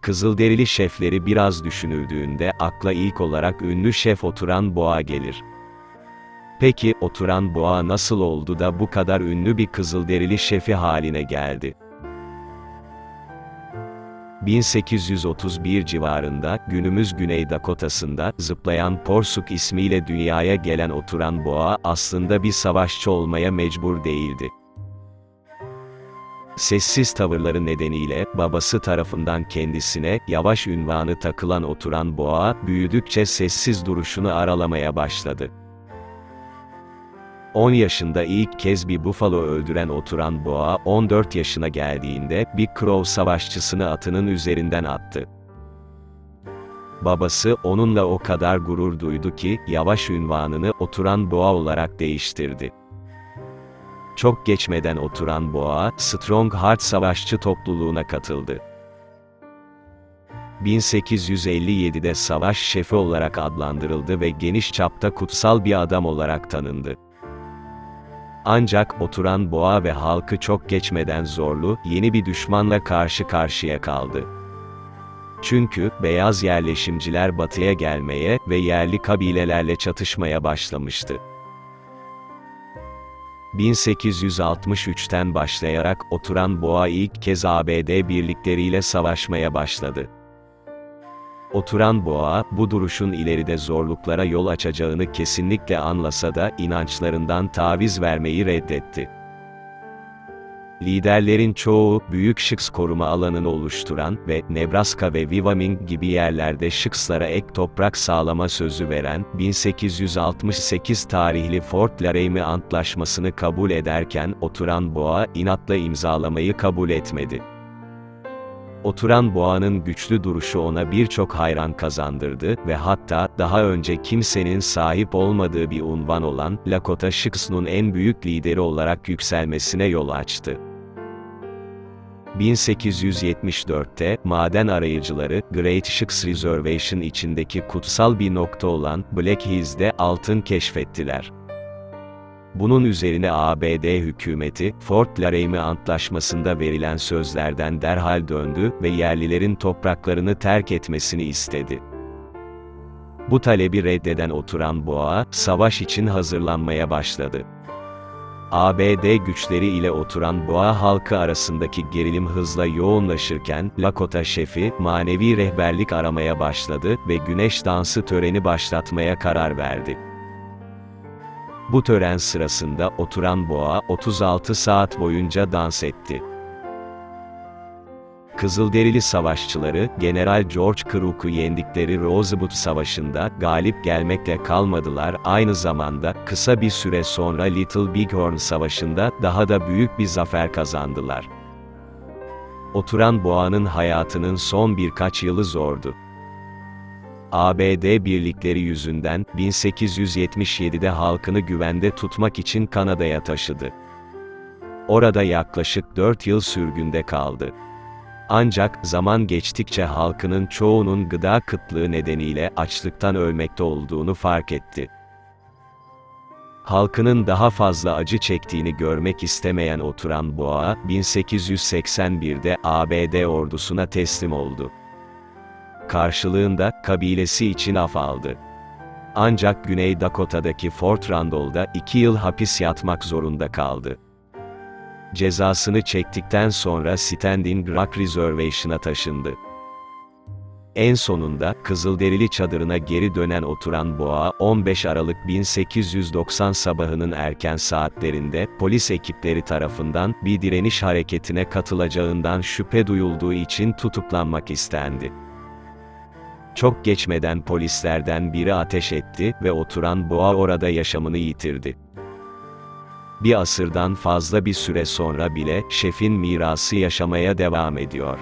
Kızılderili şefleri biraz düşünüldüğünde akla ilk olarak ünlü şef Oturan Boğa gelir. Peki, Oturan Boğa nasıl oldu da bu kadar ünlü bir Kızılderili şefi haline geldi? 1831 civarında, günümüz Güney Dakota'sında, Zıplayan Porsuk ismiyle dünyaya gelen Oturan Boğa, aslında bir savaşçı olmaya mecbur değildi. Sessiz tavırları nedeniyle, babası tarafından kendisine, Yavaş ünvanı takılan Oturan Boğa, büyüdükçe sessiz duruşunu aralamaya başladı. 10 yaşında ilk kez bir bufalo öldüren Oturan Boğa, 14 yaşına geldiğinde, bir Crow savaşçısını atının üzerinden attı. Babası, onunla o kadar gurur duydu ki, Yavaş ünvanını, Oturan Boğa olarak değiştirdi. Çok geçmeden Oturan Boğa, Strongheart savaşçı topluluğuna katıldı. 1857'de savaş şefi olarak adlandırıldı ve geniş çapta kutsal bir adam olarak tanındı. Ancak, Oturan Boğa ve halkı çok geçmeden zorlu, yeni bir düşmanla karşı karşıya kaldı. Çünkü, beyaz yerleşimciler batıya gelmeye ve yerli kabilelerle çatışmaya başlamıştı. 1863'ten başlayarak, Oturan Boğa ilk kez ABD birlikleriyle savaşmaya başladı. Oturan Boğa, bu duruşun ileride zorluklara yol açacağını kesinlikle anlasa da, inançlarından taviz vermeyi reddetti. Liderlerin çoğu, büyük Shikes koruma alanını oluşturan ve Nebraska ve Wyoming gibi yerlerde Shikes'lara ek toprak sağlama sözü veren, 1868 tarihli Fort Laramie Antlaşması'nı kabul ederken, Oturan Boğa, inatla imzalamayı kabul etmedi. Oturan Boğa'nın güçlü duruşu ona birçok hayran kazandırdı ve hatta, daha önce kimsenin sahip olmadığı bir unvan olan, Lakota Shikes'un en büyük lideri olarak yükselmesine yol açtı. 1874'te, maden arayıcıları, Great Shikes Reservation içindeki kutsal bir nokta olan, Black Hills'de altın keşfettiler. Bunun üzerine ABD hükümeti, Fort Laramie Antlaşması'nda verilen sözlerden derhal döndü ve yerlilerin topraklarını terk etmesini istedi. Bu talebi reddeden Oturan Boğa, savaş için hazırlanmaya başladı. ABD güçleri ile Oturan Boğa halkı arasındaki gerilim hızla yoğunlaşırken, Lakota şefi, manevi rehberlik aramaya başladı ve güneş dansı töreni başlatmaya karar verdi. Bu tören sırasında, Oturan Boğa, 36 saat boyunca dans etti. Kızılderili savaşçıları, General George Crook'u yendikleri Rosebud Savaşı'nda, galip gelmekle kalmadılar, aynı zamanda, kısa bir süre sonra Little Bighorn Savaşı'nda, daha da büyük bir zafer kazandılar. Oturan Boğa'nın hayatının son birkaç yılı zordu. ABD birlikleri yüzünden, 1877'de halkını güvende tutmak için Kanada'ya taşıdı. Orada yaklaşık 4 yıl sürgünde kaldı. Ancak, zaman geçtikçe halkının çoğunun gıda kıtlığı nedeniyle açlıktan ölmekte olduğunu fark etti. Halkının daha fazla acı çektiğini görmek istemeyen Oturan Boğa, 1881'de ABD ordusuna teslim oldu. Karşılığında, kabilesi için af aldı. Ancak Güney Dakota'daki Fort Randall'da 2 yıl hapis yatmak zorunda kaldı. Cezasını çektikten sonra Standing Rock Reservation'a taşındı. En sonunda, Kızılderili çadırına geri dönen Oturan Boğa, 15 Aralık 1890 sabahının erken saatlerinde, polis ekipleri tarafından, bir direniş hareketine katılacağından şüphe duyulduğu için tutuklanmak istendi. Çok geçmeden polislerden biri ateş etti ve Oturan Boğa orada yaşamını yitirdi. Bir asırdan fazla bir süre sonra bile, şefin mirası yaşamaya devam ediyor.